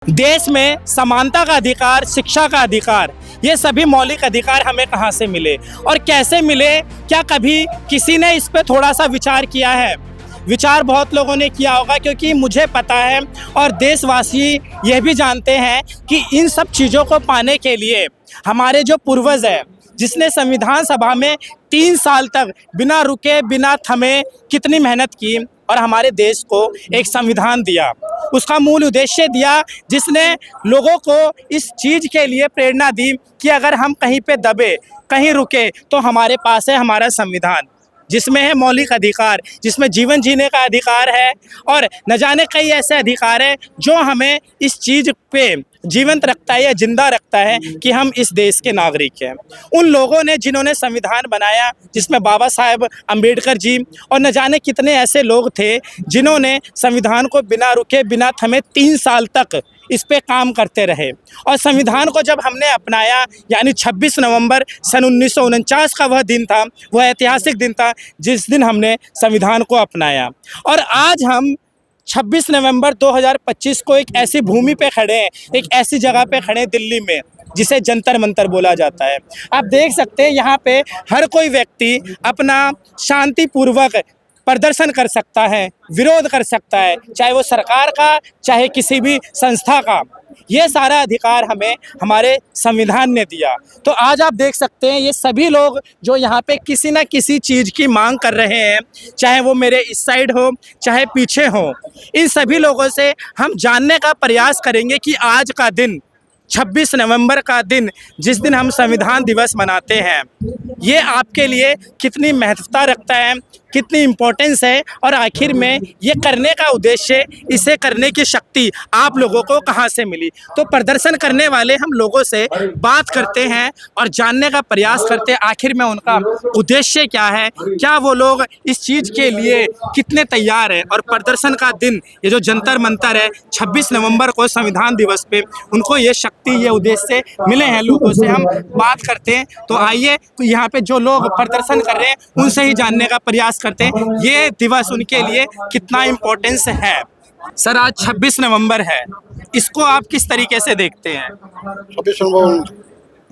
देश में समानता का अधिकार, शिक्षा का अधिकार, ये सभी मौलिक अधिकार हमें कहाँ से मिले और कैसे मिले? क्या कभी किसी ने इस पे थोड़ा सा विचार किया है? विचार बहुत लोगों ने किया होगा, क्योंकि मुझे पता है और देशवासी यह भी जानते हैं कि इन सब चीज़ों को पाने के लिए हमारे जो पूर्वज हैं, जिसने संविधान सभा में 3 साल तक बिना रुके बिना थमे कितनी मेहनत की और हमारे देश को एक संविधान दिया, उसका मूल उद्देश्य दिया, जिसने लोगों को इस चीज़ के लिए प्रेरणा दी कि अगर हम कहीं पे दबे, कहीं रुके, तो हमारे पास है हमारा संविधान, जिसमें है मौलिक अधिकार, जिसमें जीवन जीने का अधिकार है और न जाने कई ऐसे अधिकार हैं जो हमें इस चीज़ पे जीवंत रखता है या जिंदा रखता है कि हम इस देश के नागरिक हैं। उन लोगों ने जिन्होंने संविधान बनाया, जिसमें बाबा साहेब अम्बेडकर जी और न जाने कितने ऐसे लोग थे जिन्होंने संविधान को बिना रुके बिना थमे 3 साल तक इस पे काम करते रहे। और संविधान को जब हमने अपनाया, यानी 26 नवंबर सन 1949 का वह दिन था, वह ऐतिहासिक दिन था जिस दिन हमने संविधान को अपनाया। और आज हम 26 नवंबर 2025 को एक ऐसी भूमि पे खड़े हैं, एक ऐसी जगह पे खड़े हैं दिल्ली में, जिसे जंतर मंतर बोला जाता है। आप देख सकते हैं यहाँ पे हर कोई व्यक्ति अपना शांतिपूर्वक प्रदर्शन कर सकता है, विरोध कर सकता है, चाहे वो सरकार का, चाहे किसी भी संस्था का। ये सारा अधिकार हमें हमारे संविधान ने दिया। तो आज आप देख सकते हैं ये सभी लोग जो यहाँ पे किसी न किसी चीज़ की मांग कर रहे हैं, चाहे वो मेरे इस साइड हो, चाहे पीछे हो, इन सभी लोगों से हम जानने का प्रयास करेंगे कि आज का दिन, 26 नवंबर का दिन, जिस दिन हम संविधान दिवस मनाते हैं, ये आपके लिए कितनी महत्वता रखता है, कितनी इम्पोर्टेंस है और आखिर में ये करने का उद्देश्य, इसे करने की शक्ति आप लोगों को कहाँ से मिली। तो प्रदर्शन करने वाले हम लोगों से बात करते हैं और जानने का प्रयास करते हैं आखिर में उनका उद्देश्य क्या है, क्या वो लोग इस चीज़ के लिए कितने तैयार हैं। और प्रदर्शन का दिन, ये जो जंतर मंतर है 26 नवंबर को संविधान दिवस पे, उनको ये शक्ति, ये उद्देश्य मिले हैं, लोगों से हम बात करते हैं। तो आइए यहाँ पे जो लोग प्रदर्शन कर रहे हैं उनसे ही जानने का प्रयास करते हैं ये दिवस उनके लिए कितना इम्पोर्टेंस है। सर, आज 26 नवंबर है, इसको आप किस तरीके से देखते हैं? 26 नवंबर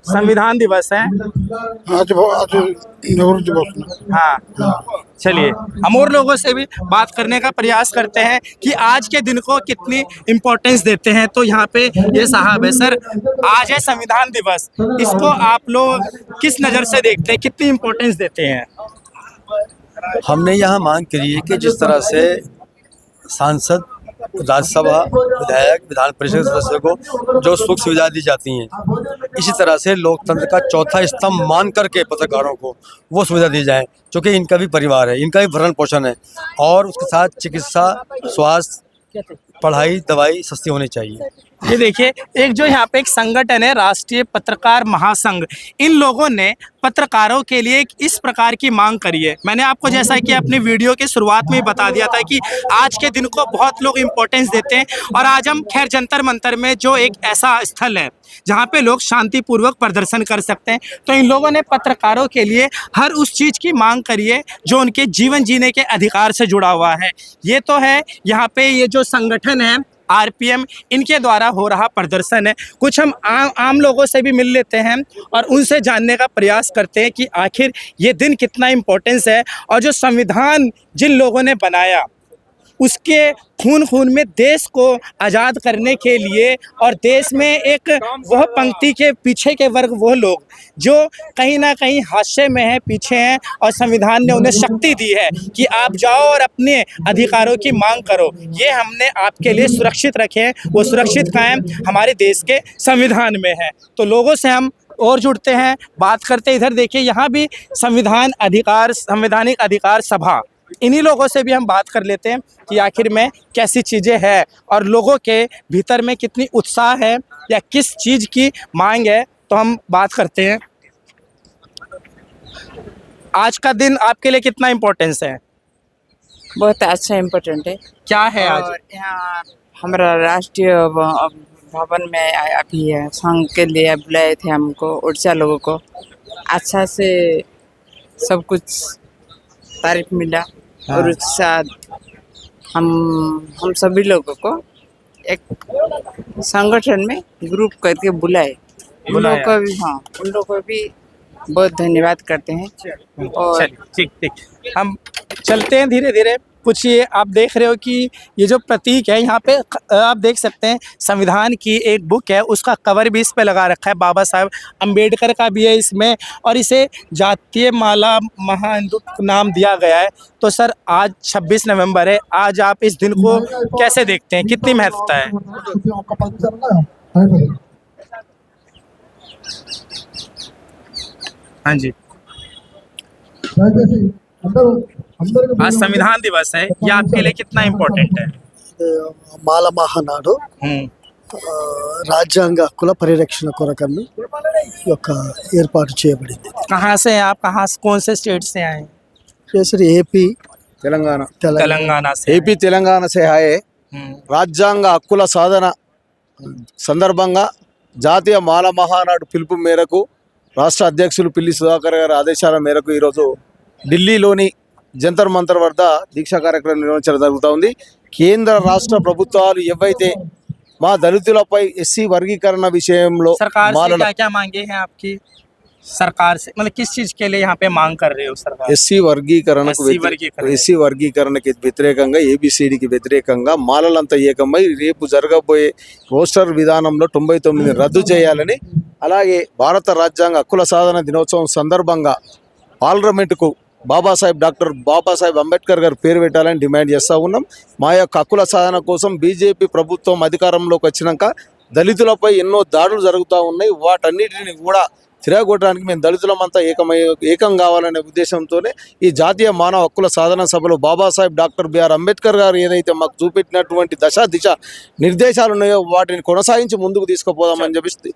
संविधान दिवस है। आज नेहरू दिवस। हाँ, चलिए हम और लोगों से भी बात करने का प्रयास करते हैं कि आज के दिन को कितनी इम्पोर्टेंस देते हैं। तो यहाँ पे ये साहब है। सर, आज है संविधान दिवस, इसको आप लोग किस नज़र से देखते हैं, कितनी इम्पोर्टेंस देते हैं? हमने यहाँ मांग करी है कि जिस तरह से सांसद, राज्यसभा, विधायक, विधान परिषद सदस्य को जो सुख सुविधा दी जाती हैं, इसी तरह से लोकतंत्र का चौथा स्तंभ मान करके पत्रकारों को वो सुविधा दी जाए, क्योंकि इनका भी परिवार है, इनका भी भरण पोषण है और उसके साथ चिकित्सा, स्वास्थ्य, पढ़ाई, दवाई सस्ती होनी चाहिए। ये देखिए, एक जो यहाँ पे एक संगठन है राष्ट्रीय पत्रकार महासंघ, इन लोगों ने पत्रकारों के लिए एक इस प्रकार की मांग करी है। मैंने आपको जैसा कि अपनी वीडियो के शुरुआत में ही बता दिया था कि आज के दिन को बहुत लोग इम्पोर्टेंस देते हैं और आज हम खैर जंतर मंतर में, जो एक ऐसा स्थल है जहाँ पे लोग शांतिपूर्वक प्रदर्शन कर सकते हैं, तो इन लोगों ने पत्रकारों के लिए हर उस चीज़ की मांग करी है जो उनके जीवन जीने के अधिकार से जुड़ा हुआ है। ये तो है यहाँ पे ये जो संगठन है RPM, इनके द्वारा हो रहा प्रदर्शन है। कुछ हम आम लोगों से भी मिल लेते हैं और उनसे जानने का प्रयास करते हैं कि आखिर ये दिन कितना इम्पोर्टेंस है और जो संविधान जिन लोगों ने बनाया, उसके खून में देश को आज़ाद करने के लिए, और देश में एक वह पंक्ति के पीछे के वर्ग, वो लोग जो कहीं ना कहीं हादसे में हैं, पीछे हैं, और संविधान ने उन्हें शक्ति दी है कि आप जाओ और अपने अधिकारों की मांग करो। ये हमने आपके लिए सुरक्षित रखे हैं, वो सुरक्षित कायम हमारे देश के संविधान में है। तो लोगों से हम और जुड़ते हैं, बात करते हैं। इधर देखिए, यहाँ भी संवैधानिक अधिकार सभा, इन्हीं लोगों से भी हम बात कर लेते हैं कि आखिर में कैसी चीज़ें हैं और लोगों के भीतर में कितनी उत्साह है या किस चीज़ की मांग है। तो हम बात करते हैं, आज का दिन आपके लिए कितना इम्पोर्टेंस है? बहुत अच्छा इम्पोर्टेंट है। क्या है आज? और यहाँ हमारा राष्ट्रीय भवन में अभी संघ के लिए बुलाए थे हमको, उड़ीसा लोगों को। अच्छा से सब कुछ तारीफ मिला। और उसके साथ हम सभी लोगों को एक संगठन में ग्रुप करके बुलाए। उन लोगों को भी, हाँ, उन लोगों को भी बहुत धन्यवाद करते हैं। और चलिए ठीक ठीक, हम चलते हैं धीरे धीरे। कुछ ये आप देख रहे हो कि ये जो प्रतीक है यहाँ पे आप देख सकते हैं, संविधान की एक बुक है, उसका कवर भी इस पे लगा रखा है, बाबा साहब अम्बेडकर का भी है इसमें, और इसे जातीय माला महाहिंदुत्व नाम दिया गया है। तो सर आज 26 नवंबर है, आज आप इस दिन को कैसे देखते हैं, कितनी महत्वता है? हाँ जी, आज संविधान दिवस है, ये आपके लिए कितना इम्पोर्टेंट है? మాల మహానాడు రాజ్యాంగ హక్కుల పరిరక్షణ కొరకని ఈ యొక్క ఏర్పాటు చేయబడింది. कहाँ से हैं आप, कहाँ कौन से स्टेट से आए हैं? చేసిన ఏపీ तेलंगाना तेलंगाना से ఏపీ తెలంగాణ से आए రాజ్యాంగ హక్కుల సాధన సందర్భంగా జాతీయ మాల మహానాడు పిలుపు మేరకు రాష్ట్ర అధ్యక్షులు పిల్లి సుధాకర్ గారి ఆదేశాల మేరకు ఈరోజు ఢిల్లీలోని జంతర్ మంతర్ వద్ద దీక్షా కార్యక్రమం నిర్వహించడం జరుగుతూ ఉంది. కేంద్ర రాష్ట్ర ప్రభుత్వాలు ఏవైతే మా దళితులపై ఎస్సీ వర్గీకరణ విషయంలో सरकार से మాలల क्या क्या मांगे हैं आपकी सरकार से, मतलब किस चीज के लिए यहाँ पे मांग कर रहे हो सरकार? ఎస్సీ వర్గీకరణకు SC వర్గీకరణ. ఎస్సీ వర్గీకరణకి వ్యతిరేకంగా ఏబిసిడికి వ్యతిరేకంగా మాలలంతా ఏకమై రేపు జరగబోయే రోస్టర్ విధానంలో 99 రద్దు చేయాలని, అలాగే భారత రాజ్యాంగ హక్కుల సాధన దినోత్సవం సందర్భంగా పార్లమెంటుకు డాక్టర్ బాబాసాహెబ్ అంబేద్కర్ గారు పేరు పెట్టాలని డిమాండ్ చేస్తూ ఉన్నాం. మా యొక్క హక్కుల సాధన కోసం బీజేపీ ప్రభుత్వం అధికారంలోకి వచ్చినాక దళితులపై ఎన్నో దాడులు జరుగుతూ ఉన్నాయి. వాటన్నిటిని కూడా తిరగొట్టడానికి మేము దళితులమంతా ఏకం కావాలనే ఉద్దేశంతోనే ఈ జాతీయ మానవ హక్కుల సాధన సభలో బాబాసాహెబ్ డాక్టర్ బిఆర్ అంబేద్కర్ గారు ఏదైతే మాకు చూపెట్టినటువంటి దిశ నిర్దేశాలు ఉన్నాయో వాటిని కొనసాగించి ముందుకు తీసుకుపోదామని చెప్పి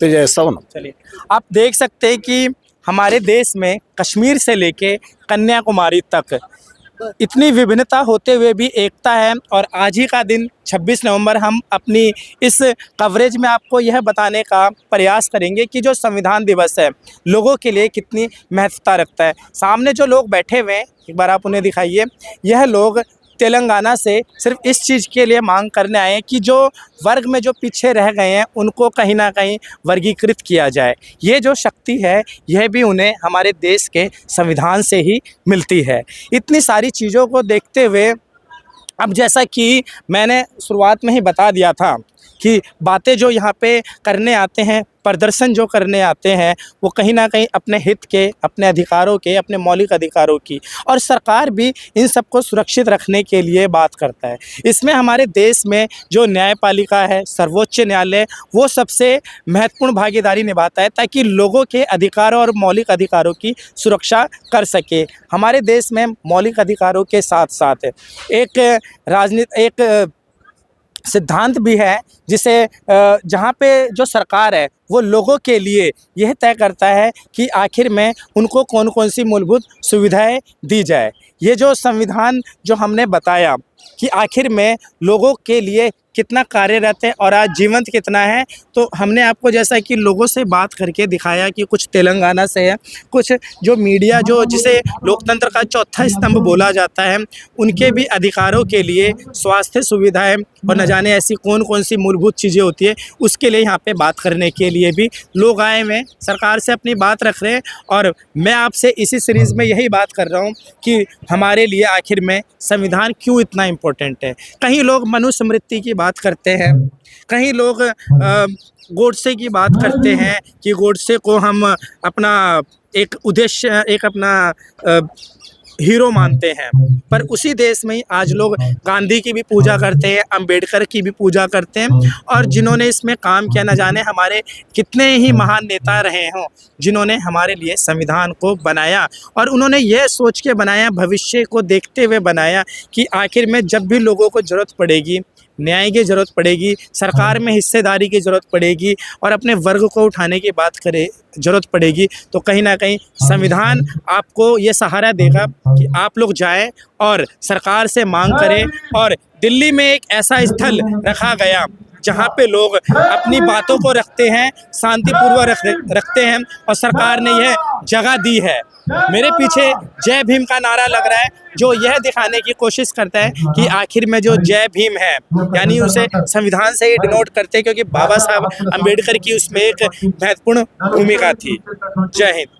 తెలియజేస్తా ఉన్నాం. चलिए, आप देख सकते हैं कि हमारे देश में कश्मीर से लेके कन्याकुमारी तक इतनी विभिन्नता होते हुए भी एकता है। और आज ही का दिन 26 नवंबर हम अपनी इस कवरेज में आपको यह बताने का प्रयास करेंगे कि जो संविधान दिवस है लोगों के लिए कितनी महत्वता रखता है। सामने जो लोग बैठे हुए हैं, एक बार आप उन्हें दिखाइए, यह लोग तेलंगाना से सिर्फ इस चीज़ के लिए मांग करने आए हैं कि जो वर्ग में जो पीछे रह गए हैं उनको कहीं ना कहीं वर्गीकृत किया जाए। ये जो शक्ति है यह भी उन्हें हमारे देश के संविधान से ही मिलती है। इतनी सारी चीज़ों को देखते हुए अब जैसा कि मैंने शुरुआत में ही बता दिया था कि बातें जो यहाँ पे करने आते हैं, प्रदर्शन जो करने आते हैं, वो कहीं ना कहीं अपने हित के, अपने अधिकारों के, अपने मौलिक अधिकारों की, और सरकार भी इन सबको सुरक्षित रखने के लिए बात करता है। इसमें हमारे देश में जो न्यायपालिका है, सर्वोच्च न्यायालय, वो सबसे महत्वपूर्ण भागीदारी निभाता है ताकि लोगों के अधिकारों और मौलिक अधिकारों की सुरक्षा कर सके। हमारे देश में मौलिक अधिकारों के साथ साथ एक सिद्धांत भी है जिसे जहाँ पे जो सरकार है वो लोगों के लिए यह तय करता है कि आखिर में उनको कौन कौन सी मूलभूत सुविधाएं दी जाए। ये जो संविधान जो हमने बताया कि आखिर में लोगों के लिए कितना कार्यरत है और आज जीवंत कितना है, तो हमने आपको जैसा कि लोगों से बात करके दिखाया कि कुछ तेलंगाना से है, कुछ जो मीडिया जो जिसे लोकतंत्र का चौथा स्तंभ बोला जाता है, उनके भी अधिकारों के लिए स्वास्थ्य सुविधाएं और न जाने ऐसी कौन कौन सी मूलभूत चीज़ें होती है, उसके लिए यहाँ पे बात करने के लिए भी लोग आए हुए, सरकार से अपनी बात रख रहे हैं। और मैं आपसे इसी सीरीज़ में यही बात कर रहा हूँ कि हमारे लिए आखिर में संविधान क्यों इतना इम्पोर्टेंट है। कहीं लोग मनुस्मृति की बात करते हैं, कहीं लोग गोडसे की बात करते हैं कि गोडसे को हम अपना एक उद्देश्य, एक अपना हीरो मानते हैं, पर उसी देश में आज लोग गांधी की भी पूजा करते हैं, अंबेडकर की भी पूजा करते हैं, और जिन्होंने इसमें काम किया, न जाने हमारे कितने ही महान नेता रहे हों जिन्होंने हमारे लिए संविधान को बनाया। और उन्होंने यह सोच के बनाया, भविष्य को देखते हुए बनाया कि आखिर में जब भी लोगों को ज़रूरत पड़ेगी, न्याय की ज़रूरत पड़ेगी, सरकार में हिस्सेदारी की ज़रूरत पड़ेगी और अपने वर्ग को उठाने की बात करे ज़रूरत पड़ेगी, तो कहीं ना कहीं संविधान आपको ये सहारा देगा कि आप लोग जाएं और सरकार से मांग करें। और दिल्ली में एक ऐसा स्थल रखा गया जहाँ पे लोग अपनी बातों को रखते हैं, शांतिपूर्वक रखते हैं और सरकार ने यह जगह दी है। मेरे पीछे जय भीम का नारा लग रहा है, जो यह दिखाने की कोशिश करता है कि आखिर में जो जय भीम है, यानी उसे संविधान से ही डिनोट करते हैं, क्योंकि बाबा साहब अम्बेडकर की उसमें एक महत्वपूर्ण भूमिका थी। जय हिंद।